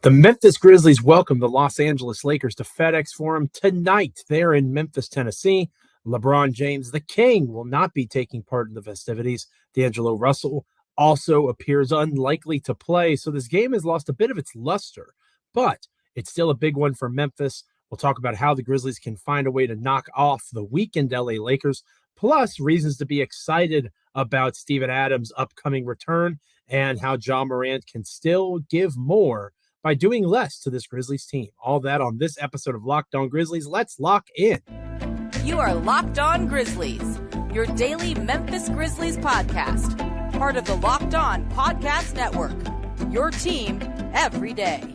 The Memphis Grizzlies welcome the Los Angeles Lakers to FedEx Forum tonight. They're in Memphis, Tennessee. LeBron James, the king, will not be taking part in the festivities. D'Angelo Russell also appears unlikely to play, so this game has lost a bit of its luster, but it's still a big one for Memphis. We'll talk about how the Grizzlies can find a way to knock off the weakened LA Lakers, plus reasons to be excited about Steven Adams' upcoming return and how Ja Morant can still give more by doing less to this Grizzlies team. All that on this episode of Locked On Grizzlies. Let's lock in. You are Locked On Grizzlies, your daily Memphis Grizzlies podcast. Part of the Locked On Podcast Network, your team every day.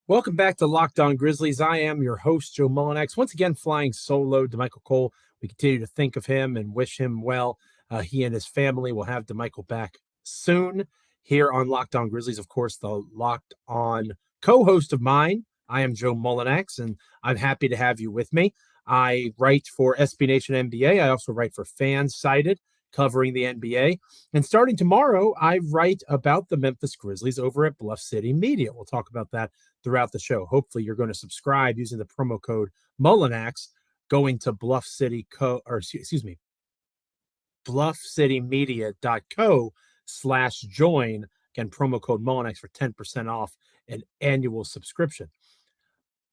Welcome back to Locked On Grizzlies. I am your host, Joe Mullinax. Once again, flying solo. DeMichael Cole, we continue to think of him and wish him well. He and his family will have DeMichael back soon here on Locked On Grizzlies. Of course, the Locked On co-host of mine. I am Joe Mullinax, and I'm happy to have you with me. I write for SB Nation NBA. I also write for FanSided, covering the NBA. And starting tomorrow, I write about the Memphis Grizzlies over at Bluff City Media. We'll talk about that throughout the show. Hopefully you're going to subscribe using the promo code Mullinax, going to bluffcitymedia.co/join. Again, promo code Mullinax for 10% off an annual subscription.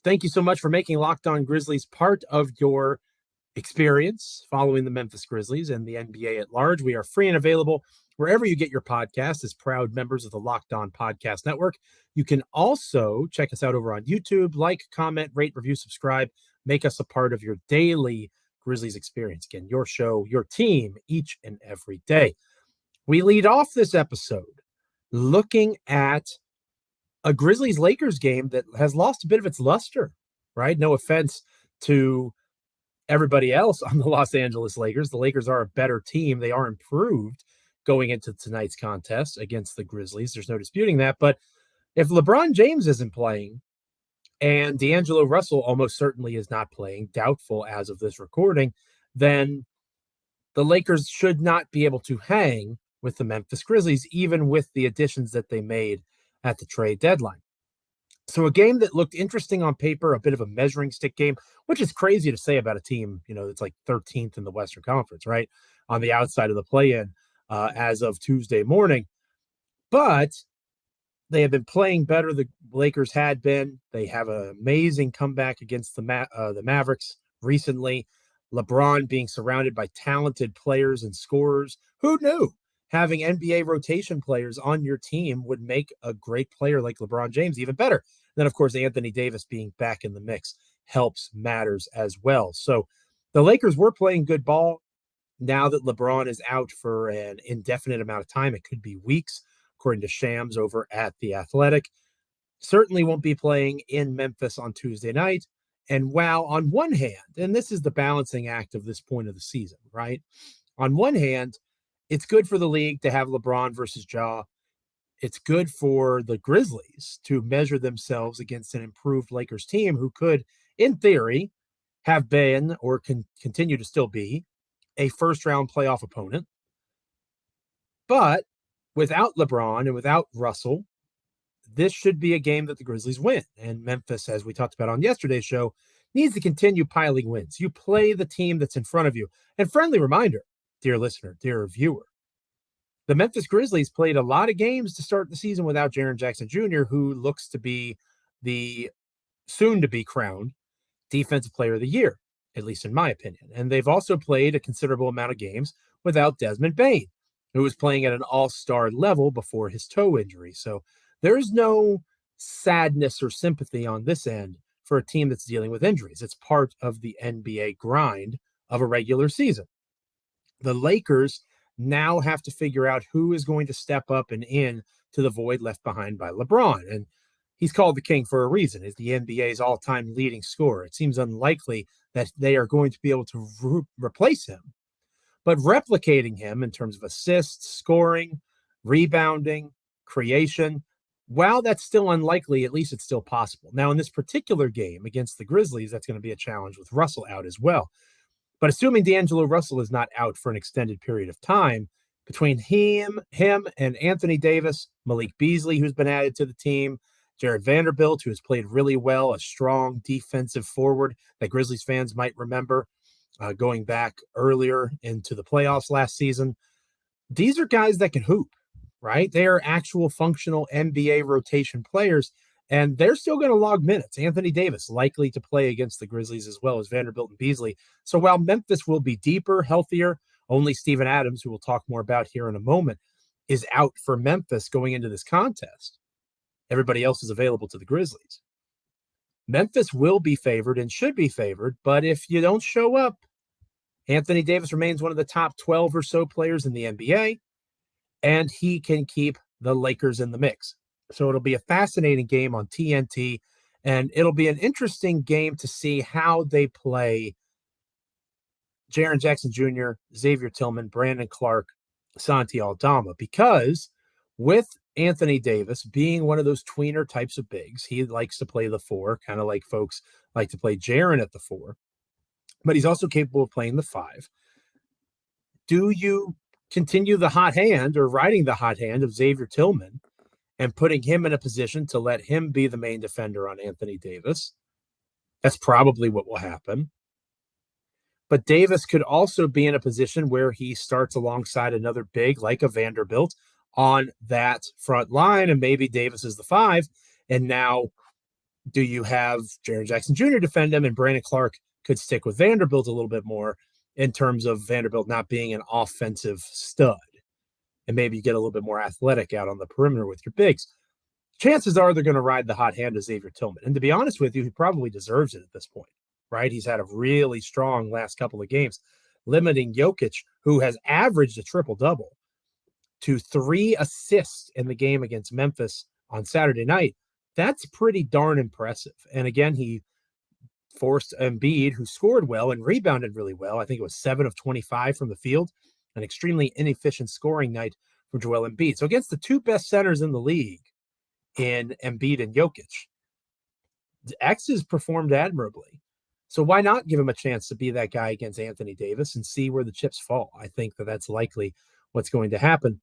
Thank you so much for making Locked On Grizzlies part of your experience following the Memphis Grizzlies and the NBA at large. We are free and available wherever you get your podcast as proud members of the Locked On Podcast Network. You can also check us out over on YouTube, like, comment, rate, review, subscribe, make us a part of your daily Grizzlies experience. Again, your show, your team, each and every day. We lead off this episode looking at a Grizzlies-Lakers game that has lost a bit of its luster, right? No offense to everybody else on the Los Angeles Lakers. The Lakers are a better team. They are improved going into tonight's contest against the Grizzlies. There's no disputing that. But if LeBron James isn't playing and D'Angelo Russell almost certainly is not playing, doubtful as of this recording, then the Lakers should not be able to hang with the Memphis Grizzlies, even with the additions that they made at the trade deadline. So a game that looked interesting on paper, a bit of a measuring stick game, which is crazy to say about a team, that's like 13th in the Western Conference, right? On the outside of the play-in as of Tuesday morning. But they have been playing better. The Lakers had been. They have an amazing comeback against the Mavericks recently. LeBron being surrounded by talented players and scorers. Who knew? Having NBA rotation players on your team would make a great player like LeBron James even better. And then, of course, Anthony Davis being back in the mix helps matters as well. So the Lakers were playing good ball. Now that LeBron is out for an indefinite amount of time, it could be weeks, according to Shams over at The Athletic. Certainly won't be playing in Memphis on Tuesday night. And while on one hand, and this is the balancing act of this point of the season, right? On one hand, it's good for the league to have LeBron versus Ja. It's good for the Grizzlies to measure themselves against an improved Lakers team who could, in theory, have been or can continue to still be a first-round playoff opponent. But without LeBron and without Russell, this should be a game that the Grizzlies win. And Memphis, as we talked about on yesterday's show, needs to continue piling wins. You play the team that's in front of you. And friendly reminder, dear listener, dear viewer, the Memphis Grizzlies played a lot of games to start the season without Jaren Jackson Jr., who looks to be the soon-to-be crowned Defensive Player of the Year, at least in my opinion. And they've also played a considerable amount of games without Desmond Bane, who was playing at an all-star level before his toe injury. So there's no sadness or sympathy on this end for a team that's dealing with injuries. It's part of the NBA grind of a regular season. The Lakers now have to figure out who is going to step up and in to the void left behind by LeBron. And he's called the king for a reason. He's the NBA's all-time leading scorer. It seems unlikely that they are going to be able to replace him. But replicating him in terms of assists, scoring, rebounding, creation, While that's still unlikely, at least it's still possible. Now, in this particular game against the Grizzlies, that's going to be a challenge with Russell out as well. But assuming D'Angelo Russell is not out for an extended period of time, between him and Anthony Davis, Malik Beasley, who's been added to the team, Jared Vanderbilt, who has played really well, a strong defensive forward that Grizzlies fans might remember going back earlier into the playoffs last season. These are guys that can hoop, right? They are actual functional NBA rotation players, and they're still going to log minutes. Anthony Davis likely to play against the Grizzlies as well as Vanderbilt and Beasley. So while Memphis will be deeper, healthier, only Steven Adams, who we'll talk more about here in a moment, is out for Memphis going into this contest. Everybody else is available to the Grizzlies. Memphis will be favored and should be favored, but if you don't show up, Anthony Davis remains one of the top 12 or so players in the NBA, and he can keep the Lakers in the mix. So it'll be a fascinating game on TNT, and it'll be an interesting game to see how they play Jaren Jackson Jr., Xavier Tillman, Brandon Clark, Santi Aldama, because with Anthony Davis being one of those tweener types of bigs, he likes to play the four, kind of like folks like to play Jaren at the four, but he's also capable of playing the five. Do you continue the hot hand or riding the hot hand of Xavier Tillman and putting him in a position to let him be the main defender on Anthony Davis? That's probably what will happen. But Davis could also be in a position where he starts alongside another big like a Vanderbilt on that front line, and maybe Davis is the five. And now do you have Jaren Jackson Jr. defend him, and Brandon Clark could stick with Vanderbilt a little bit more in terms of Vanderbilt not being an offensive stud, and maybe you get a little bit more athletic out on the perimeter with your bigs. Chances are they're going to ride the hot hand of Xavier Tillman. And to be honest with you, he probably deserves it at this point, right? He's had a really strong last couple of games, limiting Jokic, who has averaged a triple-double, to 3 assists in the game against Memphis on Saturday night. That's pretty darn impressive. And again, he forced Embiid, who scored well and rebounded really well. I think it was 7 of 25 from the field, an extremely inefficient scoring night for Joel Embiid. So against the two best centers in the league in Embiid and Jokic, X has performed admirably. So why not give him a chance to be that guy against Anthony Davis and see where the chips fall? I think that that's likely what's going to happen.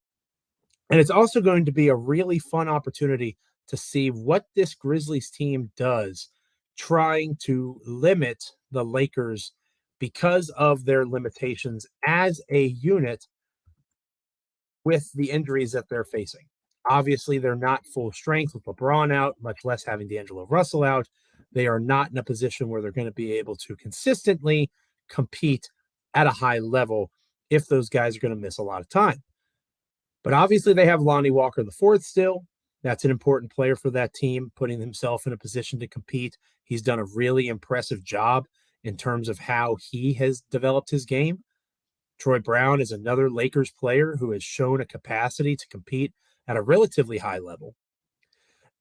And it's also going to be a really fun opportunity to see what this Grizzlies team does trying to limit the Lakers because of their limitations as a unit with the injuries that they're facing. Obviously, they're not full strength with LeBron out, much less having D'Angelo Russell out. They are not in a position where they're going to be able to consistently compete at a high level if those guys are going to miss a lot of time. But obviously, they have Lonnie Walker IV still. That's an important player for that team, putting himself in a position to compete. He's done a really impressive job in terms of how he has developed his game. Troy Brown is another Lakers player who has shown a capacity to compete at a relatively high level.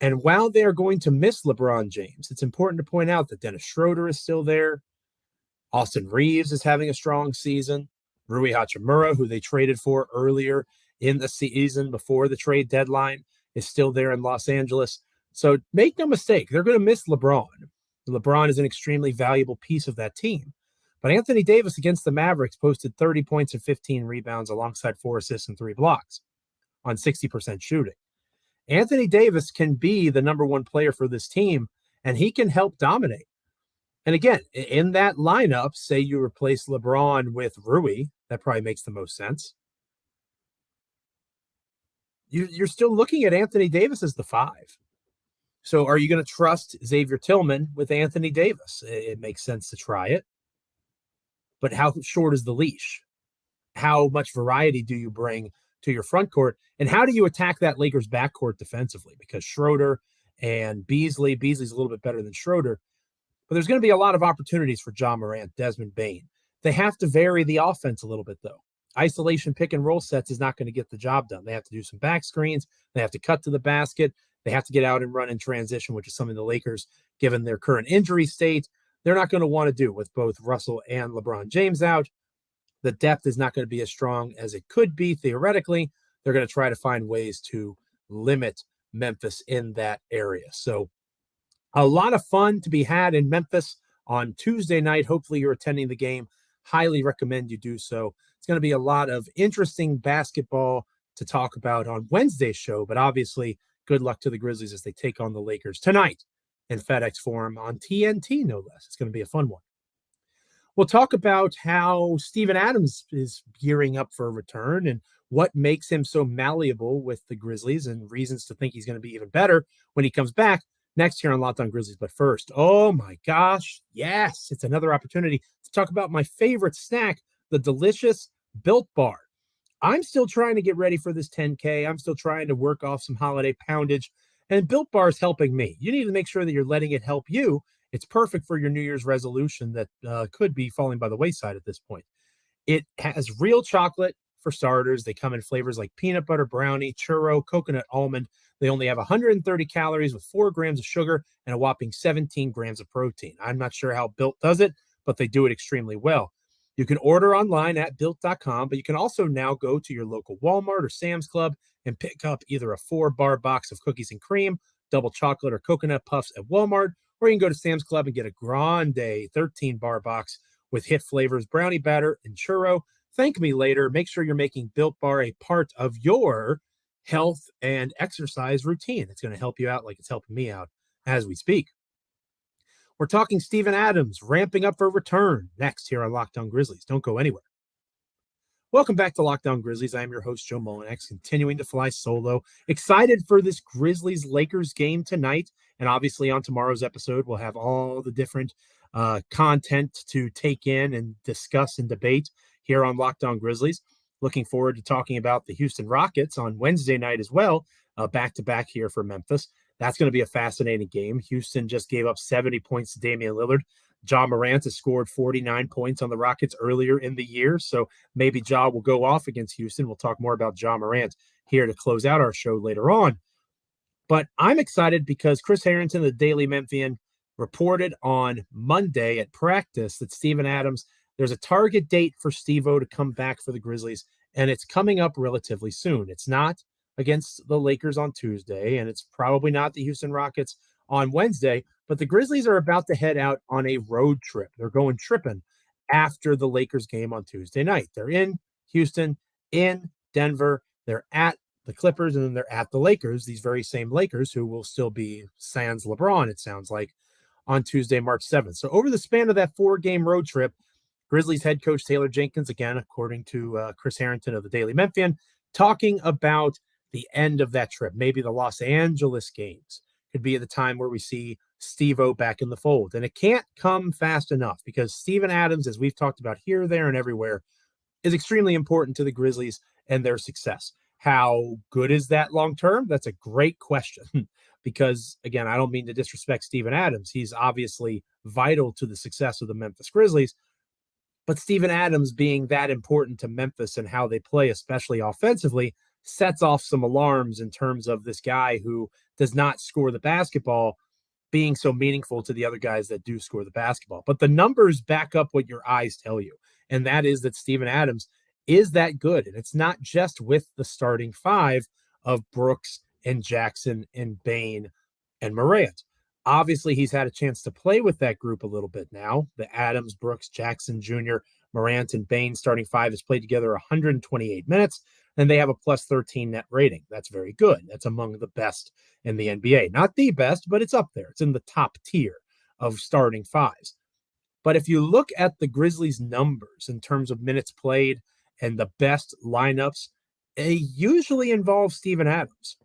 And while they are going to miss LeBron James, it's important to point out that Dennis Schroeder is still there. Austin Reeves is having a strong season. Rui Hachimura, who they traded for earlier in the season before the trade deadline, is still there in Los Angeles. So make no mistake, they're going to miss LeBron. LeBron is an extremely valuable piece of that team. But Anthony Davis against the Mavericks posted 30 points and 15 rebounds alongside 4 assists and 3 blocks on 60% shooting. Anthony Davis can be the number one player for this team, and he can help dominate. And again, in that lineup, say you replace LeBron with Rui, that probably makes the most sense. You're still looking at Anthony Davis as the 5. So are you going to trust Xavier Tillman with Anthony Davis? It makes sense to try it. But how short is the leash? How much variety do you bring to your front court? And how do you attack that Lakers backcourt defensively? Because Schroeder and Beasley's a little bit better than Schroeder, but there's going to be a lot of opportunities for Ja Morant, Desmond Bane. They have to vary the offense a little bit, though. Isolation pick and roll sets is not going to get the job done. They have to do some back screens. They have to cut to the basket. They have to get out and run in transition, which is something the Lakers, given their current injury state, they're not going to want to do with both Russell and LeBron James out. The depth is not going to be as strong as it could be theoretically. They're going to try to find ways to limit Memphis in that area. So a lot of fun to be had in Memphis on Tuesday night. Hopefully you're attending the game. Highly recommend you do so. It's going to be a lot of interesting basketball to talk about on Wednesday's show, but obviously good luck to the Grizzlies as they take on the Lakers tonight in FedEx Forum on TNT, no less. It's going to be a fun one. We'll talk about how Steven Adams is gearing up for a return and what makes him so malleable with the Grizzlies and reasons to think he's going to be even better when he comes back next here on Locked On Grizzlies. But first, oh my gosh, yes, it's another opportunity to talk about my favorite snack, the delicious Built Bar. I'm still trying to get ready for this 10K. I'm still trying to work off some holiday poundage, and Built Bar is helping me. You need to make sure that you're letting it help you. It's perfect for your New Year's resolution that could be falling by the wayside at this point. It has real chocolate for starters. They come in flavors like peanut butter brownie, churro, coconut almond. They only have 130 calories with 4 grams of sugar and a whopping 17 grams of protein. I'm not sure how Built does it, but they do it extremely well. You can order online at Built.com, but you can also now go to your local Walmart or Sam's Club and pick up either a 4-bar box of cookies and cream, double chocolate or coconut puffs at Walmart, or you can go to Sam's Club and get a grande 13-bar box with hit flavors, brownie batter, and churro. Thank me later. Make sure you're making Built Bar a part of your health and exercise routine. It's going to help you out like it's helping me out as we speak. We're talking Steven Adams ramping up for return next here on Locked On Grizzlies. Don't go anywhere. Welcome back to Locked On Grizzlies. I am your host, Joe Mullinax, continuing to fly solo. Excited for this Grizzlies-Lakers game tonight. And obviously on tomorrow's episode, we'll have all the different content to take in and discuss and debate here on Locked On Grizzlies. Looking forward to talking about the Houston Rockets on Wednesday night as well, back-to-back here for Memphis. That's going to be a fascinating game. Houston just gave up 70 points to Damian Lillard. Ja Morant has scored 49 points on the Rockets earlier in the year, so maybe Ja will go off against Houston. We'll talk more about Ja Morant here to close out our show later on. But I'm excited because Chris Harrington, the Daily Memphian, reported on Monday at practice that Steven Adams, there's a target date for Steve-O to come back for the Grizzlies, and it's coming up relatively soon. It's not against the Lakers on Tuesday, and it's probably not the Houston Rockets on Wednesday, but the Grizzlies are about to head out on a road trip. They're going tripping after the Lakers game on Tuesday night. They're in Houston, in Denver, they're at the Clippers, and then they're at the Lakers, these very same Lakers who will still be sans LeBron, it sounds like, on Tuesday, March 7th. So over the span of that 4-game road trip, Grizzlies head coach Taylor Jenkins, again, according to Chris Harrington of the Daily Memphian, talking about the end of that trip. Maybe the Los Angeles games could be at the time where we see Steve-O back in the fold. And it can't come fast enough because Steven Adams, as we've talked about here, there, and everywhere, is extremely important to the Grizzlies and their success. How good is that long-term? That's a great question because, again, I don't mean to disrespect Steven Adams. He's obviously vital to the success of the Memphis Grizzlies. But Steven Adams being that important to Memphis and how they play, especially offensively, sets off some alarms in terms of this guy who does not score the basketball being so meaningful to the other guys that do score the basketball. But the numbers back up what your eyes tell you, and that is that Steven Adams is that good. And it's not just with the starting 5 of Brooks and Jackson and Bane and Morant. Obviously, he's had a chance to play with that group a little bit now. The Adams, Brooks, Jackson Jr., Morant, and Bane starting 5 has played together 128 minutes, and they have a plus 13 net rating. That's very good. That's among the best in the NBA. Not the best, but it's up there. It's in the top tier of starting 5s. But if you look at the Grizzlies' numbers in terms of minutes played and the best lineups, it usually involves Steven Adams,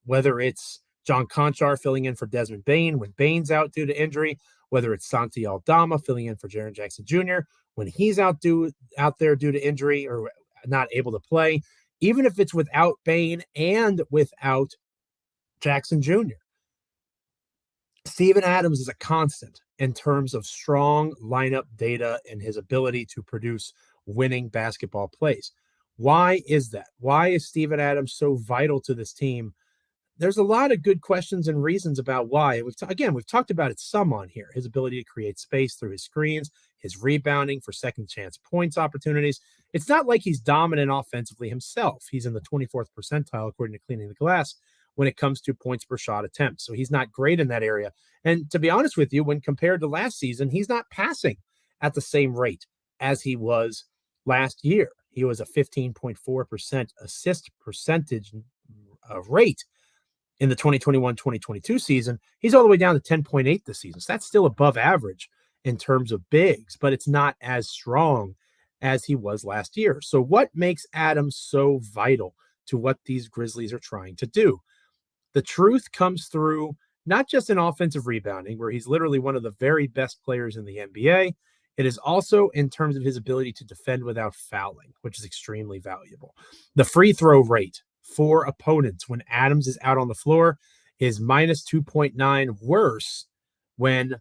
whether it's John Conchar filling in for Desmond Bane when Bane's out due to injury, whether it's Santi Aldama filling in for Jaren Jackson Jr. when he's out there due to injury or not able to play, even if it's without Bane and without Jackson Jr. Steven Adams is a constant in terms of strong lineup data and his ability to produce winning basketball plays. Why is that? Why is Steven Adams so vital to this team? There's a lot of good questions and reasons about why. We've talked about it some on here. His ability to create space through his screens, his rebounding for second chance points opportunities. It's not like he's dominant offensively himself. He's in the 24th percentile according to Cleaning the Glass when it comes to points per shot attempts. So he's not great in that area. And to be honest with you, when compared to last season, he's not passing at the same rate as he was last year. He was a 15.4% assist percentage rate in the 2021-2022 season. He's all the way down to 10.8 this season. So that's still above average in terms of bigs, but it's not as strong as he was last year. So what makes Adams so vital to what these Grizzlies are trying to do? The truth comes through not just in offensive rebounding, where he's literally one of the very best players in the NBA. It is also in terms of his ability to defend without fouling, which is extremely valuable. The free throw rate for opponents when Adams is out on the floor is minus 2.9 worse when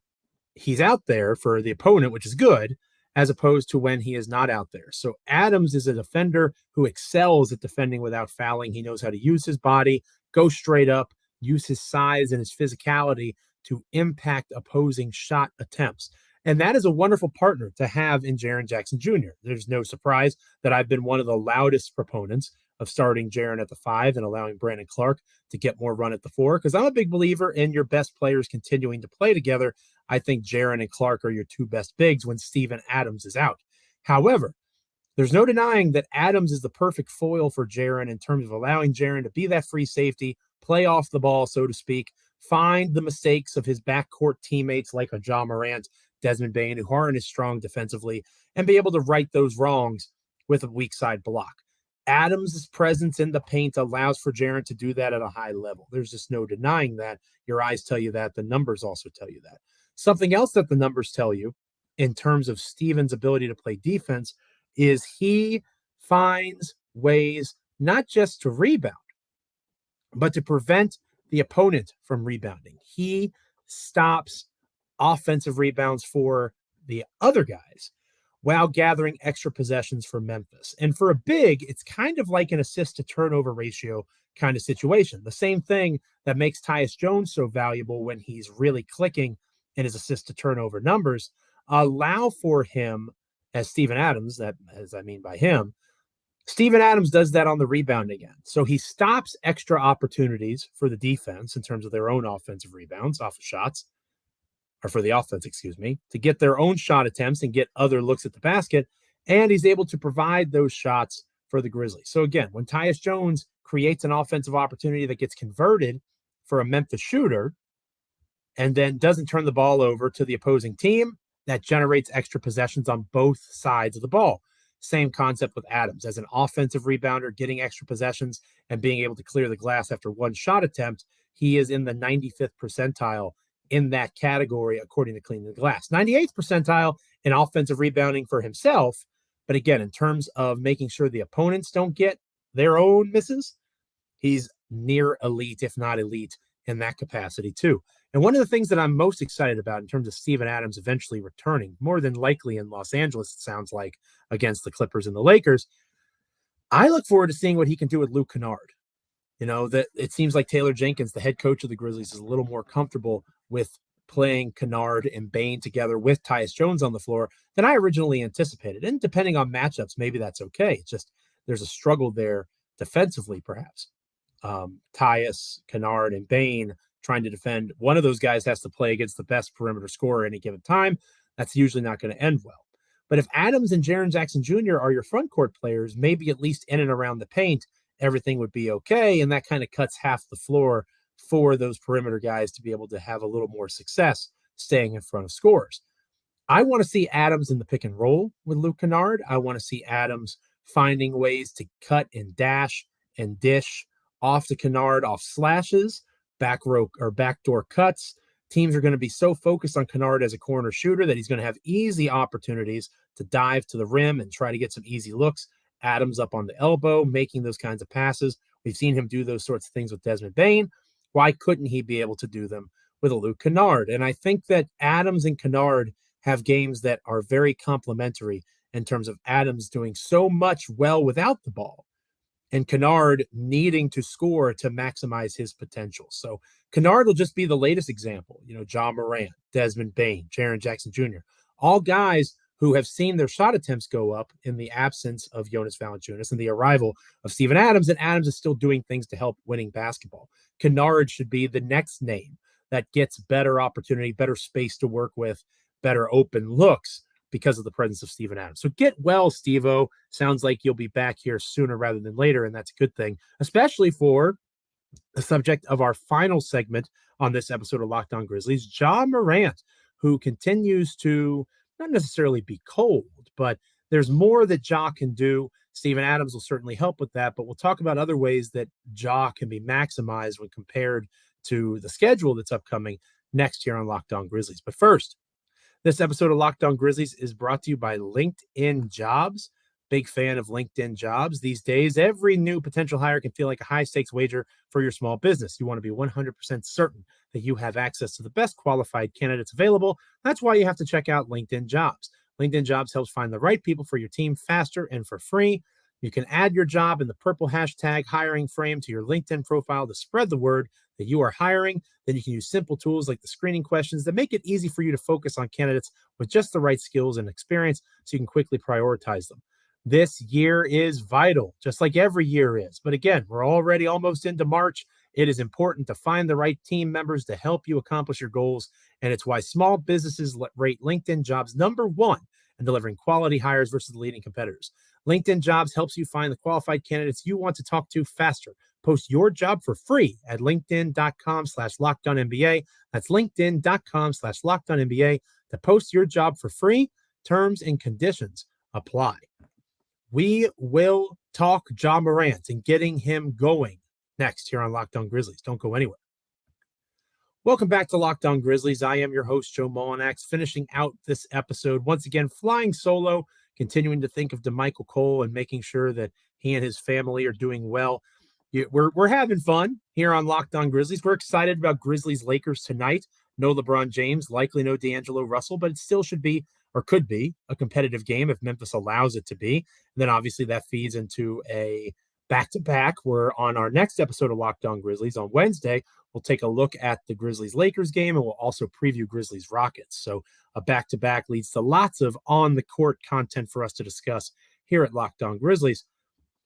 he's out there for the opponent, which is good, as opposed to when he is not out there. So Adams is a defender who excels at defending without fouling. He knows how to use his body, go straight up, use his size and his physicality to impact opposing shot attempts. And that is a wonderful partner to have in Jaren Jackson Jr. There's no surprise that I've been one of the loudest proponents of starting Jaren at the 5 and allowing Brandon Clark to get more run at the 4, because I'm a big believer in your best players continuing to play together. I think Jaren and Clark are your two best bigs when Steven Adams is out. However, there's no denying that Adams is the perfect foil for Jaren in terms of allowing Jaren to be that free safety, play off the ball, so to speak, find the mistakes of his backcourt teammates like a Ja Morant, Desmond Bane, who aren't as strong defensively, and be able to right those wrongs with a weak side block. Adams' presence in the paint allows for Jaren to do that at a high level. There's just no denying that. Your eyes tell you that. The numbers also tell you that. Something else that the numbers tell you in terms of Steven's ability to play defense is he finds ways not just to rebound, but to prevent the opponent from rebounding. He stops offensive rebounds for the other guys while gathering extra possessions for Memphis. And for a big, it's kind of like an assist to turnover ratio kind of situation. The same thing that makes Tyus Jones so valuable when he's really clicking in his assist to turnover numbers allow for him, as Steven Adams, Steven Adams does that on the rebounding end. So he stops extra opportunities for the defense in terms of their own offensive rebounds off of shots, or for the offense, to get their own shot attempts and get other looks at the basket. And he's able to provide those shots for the Grizzlies. So again, when Tyus Jones creates an offensive opportunity that gets converted for a Memphis shooter and then doesn't turn the ball over to the opposing team, that generates extra possessions on both sides of the ball. Same concept with Adams. As an offensive rebounder, getting extra possessions and being able to clear the glass after one shot attempt, he is in the 95th percentile in that category, according to Cleaning the Glass. 98th percentile in offensive rebounding for himself. But again, in terms of making sure the opponents don't get their own misses, he's near elite, if not elite, in that capacity too. And one of the things that I'm most excited about in terms of Steven Adams eventually returning, more than likely in Los Angeles, it sounds like, against the Clippers and the Lakers, I look forward to seeing what he can do with Luke Kennard. You know, that it seems like Taylor Jenkins, the head coach of the Grizzlies, is a little more comfortable with playing Kennard and Bane together with Tyus Jones on the floor than I originally anticipated. And depending on matchups, maybe that's okay. It's just there's a struggle there defensively, perhaps. Tyus, Kennard, and Bane trying to defend. One of those guys has to play against the best perimeter scorer at any given time. That's usually not going to end well. But if Adams and Jaren Jackson Jr. are your front court players, maybe at least in and around the paint, everything would be okay. And that kind of cuts half the floor for those perimeter guys to be able to have a little more success staying in front of scorers. I want to see Adams in the pick and roll with Luke Kennard. I want to see Adams finding ways to cut and dash and dish off to Kennard, off slashes, back row or backdoor cuts. Teams are going to be so focused on Kennard as a corner shooter that he's going to have easy opportunities to dive to the rim and try to get some easy looks. Adams up on the elbow, making those kinds of passes. We've seen him do those sorts of things with Desmond Bane. Why couldn't he be able to do them with a Luke Kennard? And I think that Adams and Kennard have games that are very complementary in terms of Adams doing so much well without the ball and Kennard needing to score to maximize his potential. So Kennard will just be the latest example. You know, Ja Morant, Desmond Bane, Jaren Jackson Jr., all guys who have seen their shot attempts go up in the absence of Jonas Valanciunas and the arrival of Steven Adams, and Adams is still doing things to help winning basketball. Kennard should be the next name that gets better opportunity, better space to work with, better open looks because of the presence of Steven Adams. So get well, Steve-O. Sounds like you'll be back here sooner rather than later, and that's a good thing, especially for the subject of our final segment on this episode of Locked On Grizzlies, Ja Morant, who continues to not necessarily be cold, but there's more that Ja can do. Steven Adams will certainly help with that, but we'll talk about other ways that Ja can be maximized when compared to the schedule that's upcoming next year on Locked On Grizzlies. But first, this episode of Locked On Grizzlies is brought to you by LinkedIn Jobs. Big fan of LinkedIn Jobs. These days, every new potential hire can feel like a high-stakes wager for your small business. You want to be 100% certain that you have access to the best qualified candidates available. That's why you have to check out LinkedIn Jobs. LinkedIn Jobs helps find the right people for your team faster and for free. You can add your job in the purple hashtag hiring frame to your LinkedIn profile to spread the word that you are hiring. Then you can use simple tools like the screening questions that make it easy for you to focus on candidates with just the right skills and experience so you can quickly prioritize them. This year is vital, just like every year is. But again, we're already almost into March. It is important to find the right team members to help you accomplish your goals. And it's why small businesses rate LinkedIn Jobs #1 in delivering quality hires versus the leading competitors. LinkedIn Jobs helps you find the qualified candidates you want to talk to faster. Post your job for free at linkedin.com/LockedOnNBA. That's linkedin.com/LockedOnNBA to post your job for free. Terms and conditions apply. We will talk Ja Morant and getting him going next here on Locked On Grizzlies. Don't go anywhere. Welcome back to Locked On Grizzlies. I am your host, Joe Mullinax, finishing out this episode. Once again, flying solo, continuing to think of DeMichael Cole and making sure that he and his family are doing well. We're having fun here on Locked On Grizzlies. We're excited about Grizzlies-Lakers tonight. No LeBron James, likely no D'Angelo Russell, but it still should be or could be a competitive game if Memphis allows it to be. And then obviously that feeds into a back-to-back where on our next episode of Locked On Grizzlies on Wednesday, we'll take a look at the Grizzlies-Lakers game and we'll also preview Grizzlies-Rockets. So a back-to-back leads to lots of on-the-court content for us to discuss here at Locked On Grizzlies.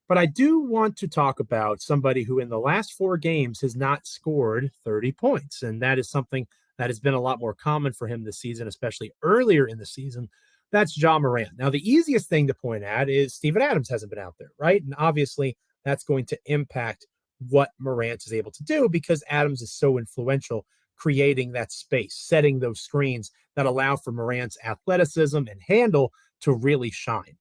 But I do want to talk about somebody who in the last 4 games has not scored 30 points. And that is something that has been a lot more common for him this season, especially earlier in the season. That's Ja Morant. Now, the easiest thing to point at is Steven Adams hasn't been out there, right? And obviously that's going to impact what Morant is able to do because Adams is so influential, creating that space, setting those screens that allow for Morant's athleticism and handle to really shine.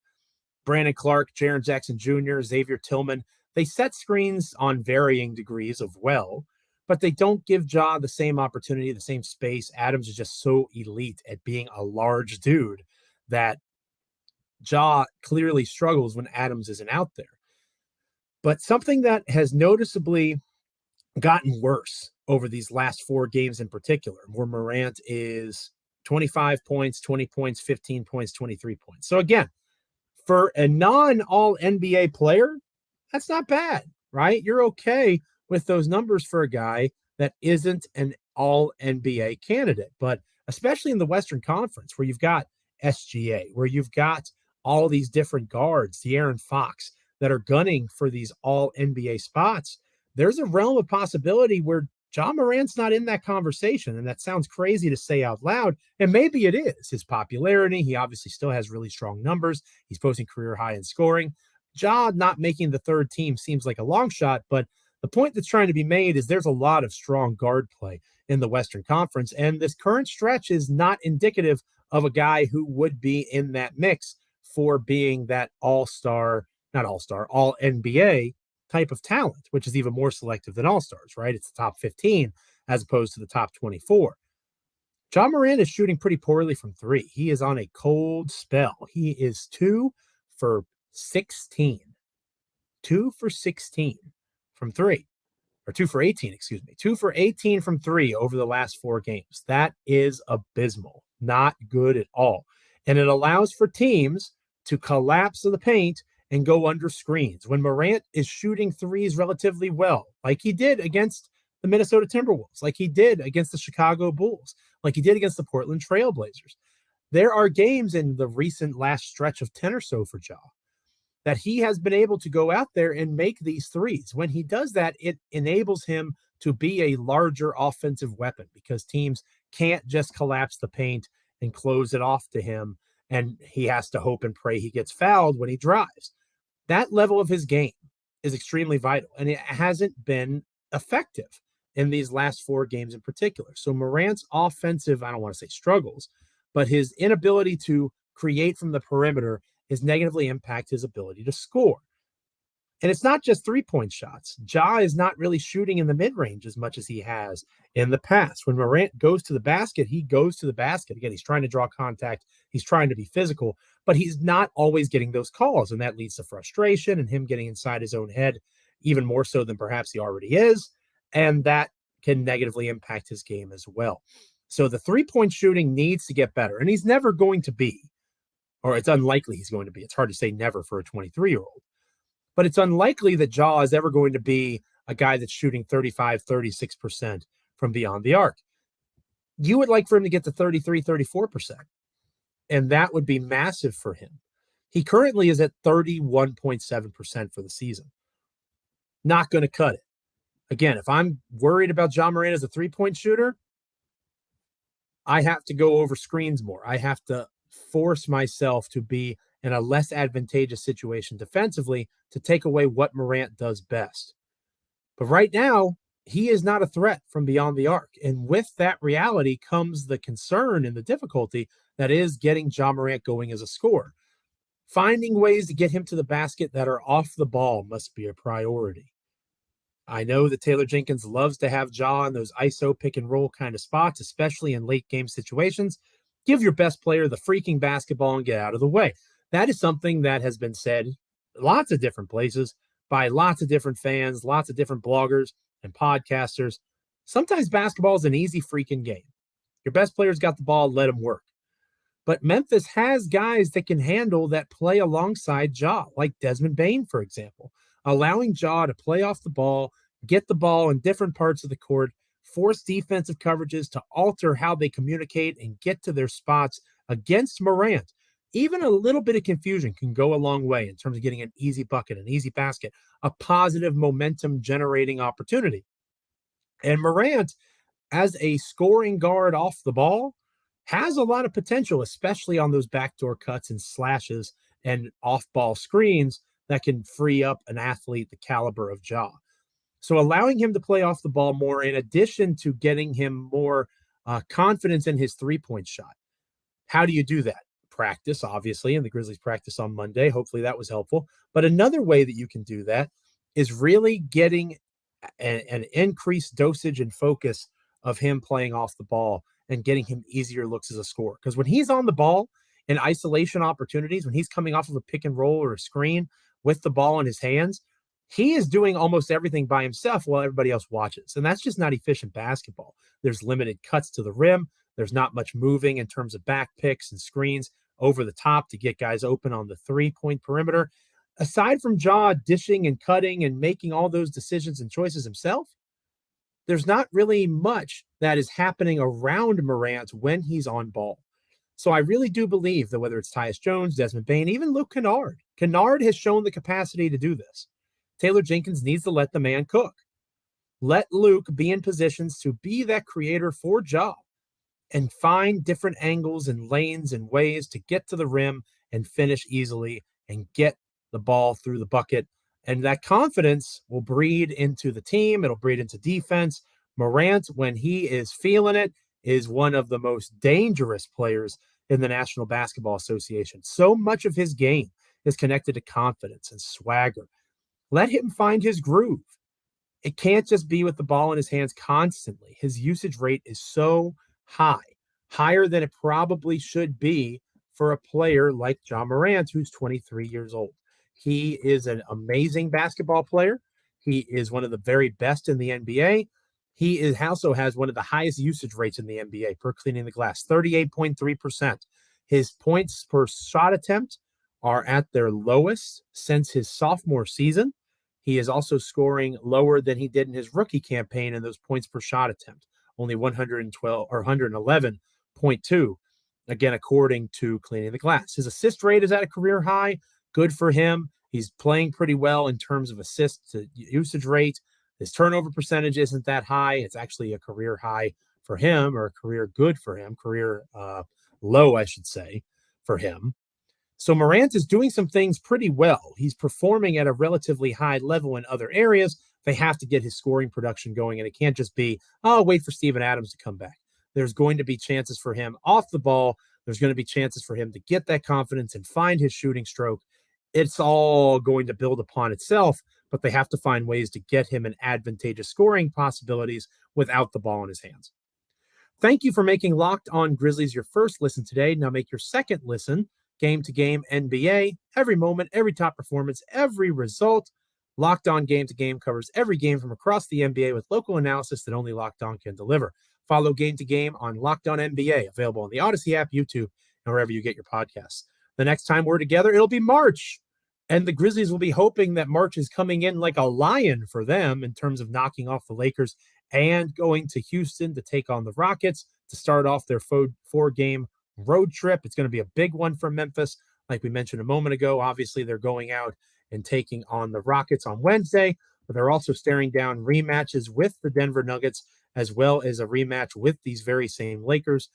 Brandon Clark, Jaren Jackson Jr., Xavier Tillman, they set screens on varying degrees of well, but they don't give Ja the same opportunity, the same space. Adams is just so elite at being a large dude that Ja clearly struggles when Adams isn't out there. But something that has noticeably gotten worse over these last 4 games in particular, where Morant is 25 points, 20 points, 15 points, 23 points. So again, for a non-all-NBA player, that's not bad, right? You're okay with those numbers for a guy that isn't an all-NBA candidate. But especially in the Western Conference, where you've got SGA, where you've got all these different guards, De'Aaron Fox, that are gunning for these all-NBA spots, there's a realm of possibility where Ja Morant's not in that conversation. And that sounds crazy to say out loud. And maybe it is. His popularity, he obviously still has really strong numbers. He's posting career high in scoring. Ja not making the third team seems like a long shot, but the point that's trying to be made is there's a lot of strong guard play in the Western Conference, and this current stretch is not indicative of a guy who would be in that mix for being that all-star, not all-star, all-NBA type of talent, which is even more selective than all-stars, right? It's the top 15 as opposed to the top 24. Ja Morant is shooting pretty poorly from 3. He is on a cold spell. He is 2 for 16. 2 for 16 from 3. Or 2 for 18, excuse me. 2 for 18 from 3 over the last 4 games. That is abysmal. Not good at all. And it allows for teams to collapse the paint and go under screens. When Morant is shooting threes relatively well, like he did against the Minnesota Timberwolves, like he did against the Chicago Bulls, like he did against the Portland Trail Blazers, there are games in the recent last stretch of 10 or so for Ja that he has been able to go out there and make these threes. When he does that, it enables him to be a larger offensive weapon because teams can't just collapse the paint and close it off to him, and he has to hope and pray he gets fouled when he drives. That level of his game is extremely vital, and it hasn't been effective in these last 4 games in particular. So Morant's offensive, I don't want to say struggles, but his inability to create from the perimeter has negatively impacted his ability to score. And it's not just 3-point shots. Ja is not really shooting in the mid-range as much as he has in the past. When Morant goes to the basket, he goes to the basket. Again, he's trying to draw contact. He's trying to be physical, but he's not always getting those calls. And that leads to frustration and him getting inside his own head, even more so than perhaps he already is. And that can negatively impact his game as well. So the 3-point shooting needs to get better. And he's never going to be, or it's unlikely he's going to be. It's hard to say never for a 23-year-old. But it's unlikely that Ja is ever going to be a guy that's shooting 35, 36% from beyond the arc. You would like for him to get to 33, 34%. And that would be massive for him. He currently is at 31.7% for the season. Not going to cut it. Again, if I'm worried about Ja Morant as a 3-point shooter, I have to go over screens more. I have to force myself to be in a less advantageous situation defensively to take away what Morant does best. But right now, he is not a threat from beyond the arc. And with that reality comes the concern and the difficulty that is getting Ja Morant going as a scorer. Finding ways to get him to the basket that are off the ball must be a priority. I know that Taylor Jenkins loves to have Ja in those ISO pick and roll kind of spots, especially in late game situations. Give your best player the freaking basketball and get out of the way. That is something that has been said lots of different places by lots of different fans, lots of different bloggers and podcasters. Sometimes basketball is an easy freaking game. Your best player's got the ball, let him work. But Memphis has guys that can handle that play alongside Ja, like Desmond Bane, for example. Allowing Ja to play off the ball, get the ball in different parts of the court, force defensive coverages to alter how they communicate and get to their spots against Morant. Even a little bit of confusion can go a long way in terms of getting an easy bucket, an easy basket, a positive momentum generating opportunity. And Morant, as a scoring guard off the ball, has a lot of potential, especially on those backdoor cuts and slashes and off-ball screens that can free up an athlete the caliber of Ja. So allowing him to play off the ball more, in addition to getting him more confidence in his 3-point shot. How do you do that? Practice, obviously, and the Grizzlies practice on Monday. Hopefully that was helpful. But another way that you can do that is really getting an increased dosage and focus of him playing off the ball and getting him easier looks as a scorer. Because when he's on the ball in isolation opportunities, when he's coming off of a pick and roll or a screen with the ball in his hands, he is doing almost everything by himself while everybody else watches. And that's just not efficient basketball. There's limited cuts to the rim. There's not much moving in terms of back picks and screens over the top to get guys open on the 3-point perimeter. Aside from Ja dishing and cutting and making all those decisions and choices himself, there's not really much that is happening around Morant when he's on ball. So I really do believe that whether it's Tyus Jones, Desmond Bane, even Luke Kennard has shown the capacity to do this. Taylor Jenkins needs to let the man cook. Let Luke be in positions to be that creator for Ja and find different angles and lanes and ways to get to the rim and finish easily and get the ball through the bucket. And that confidence will breed into the team. It'll breed into defense. Morant, when he is feeling it, is one of the most dangerous players in the National Basketball Association. So much of his game is connected to confidence and swagger. Let him find his groove. It can't just be with the ball in his hands constantly. His usage rate is so high, higher than it probably should be for a player like Ja Morant, who's 23 years old. He is an amazing basketball player. He is one of the very best in the NBA. He also has one of the highest usage rates in the NBA per cleaning the glass, 38.3%. His points per shot attempt are at their lowest since his sophomore season. He is also scoring lower than he did in his rookie campaign in those points per shot attempt, only 112 or 111.2. again, according to Cleaning the Glass. His assist rate is at a career high. Good for him. He's playing pretty well in terms of assist to usage rate. His turnover percentage isn't that high. It's actually a career high for him, or a career good for him, career low, I should say, for him. So Morant is doing some things pretty well. He's performing at a relatively high level in other areas. They have to get his scoring production going, and it can't just be, oh, wait for Steven Adams to come back. There's going to be chances for him off the ball. There's going to be chances for him to get that confidence and find his shooting stroke. It's all going to build upon itself, but they have to find ways to get him in advantageous scoring possibilities without the ball in his hands. Thank you for making Locked On Grizzlies your first listen today. Now make your second listen Game to Game NBA. Every moment, every top performance, every result. Locked On Game to Game covers every game from across the NBA with local analysis that only Locked On can deliver. Follow Game to Game on Locked On NBA, available on the Odyssey app, YouTube, and wherever you get your podcasts. The next time we're together, it'll be March. And the Grizzlies will be hoping that March is coming in like a lion for them in terms of knocking off the Lakers and going to Houston to take on the Rockets to start off their four-game road trip. It's going to be a big one for Memphis. Like we mentioned a moment ago, obviously they're going out and taking on the Rockets on Wednesday, but they're also staring down rematches with the Denver Nuggets, as well as a rematch with these very same Lakers.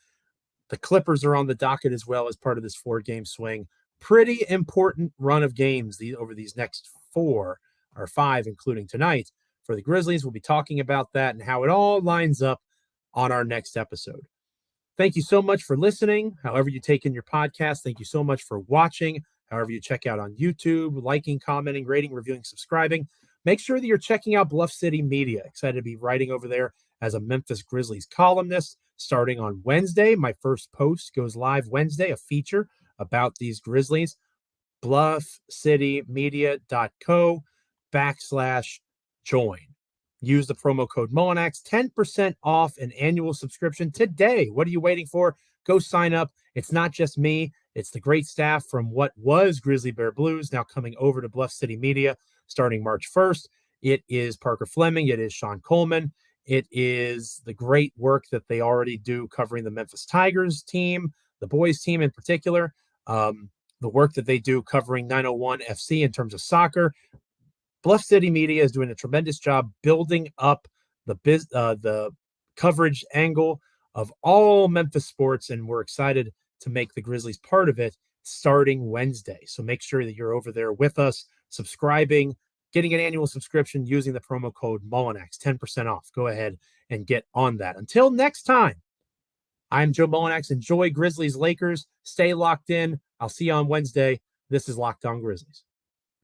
The Clippers are on the docket as well as part of this four-game swing. Pretty important run of games over these next 4 or 5, including tonight, for the Grizzlies. We'll be talking about that and how it all lines up on our next episode. Thank you so much for listening. However you take in your podcast, thank you so much for watching. However you check out on YouTube, liking, commenting, rating, reviewing, subscribing. Make sure that you're checking out Bluff City Media. Excited to be writing over there as a Memphis Grizzlies columnist starting on Wednesday. My first post goes live Wednesday, a feature about these Grizzlies. bluffcitymedia.co/join. Use the promo code Mullinax, 10% off an annual subscription today. What are you waiting for? Go sign up. It's not just me. It's the great staff from what was Grizzly Bear Blues, now coming over to Bluff City Media starting March 1st. It is Parker Fleming. It is Sean Coleman. It is the great work that they already do covering the Memphis Tigers team, the boys team in particular, the work that they do covering 901 FC in terms of soccer. Bluff City Media is doing a tremendous job building up the coverage angle of all Memphis sports, and we're excited to make the Grizzlies part of it starting Wednesday. So make sure that you're over there with us, subscribing, getting an annual subscription using the promo code Mullinax, 10% off. Go ahead and get on that. Until next time, I'm Joe Mullinax. Enjoy Grizzlies-Lakers. Stay locked in. I'll see you on Wednesday. This is Locked On Grizzlies.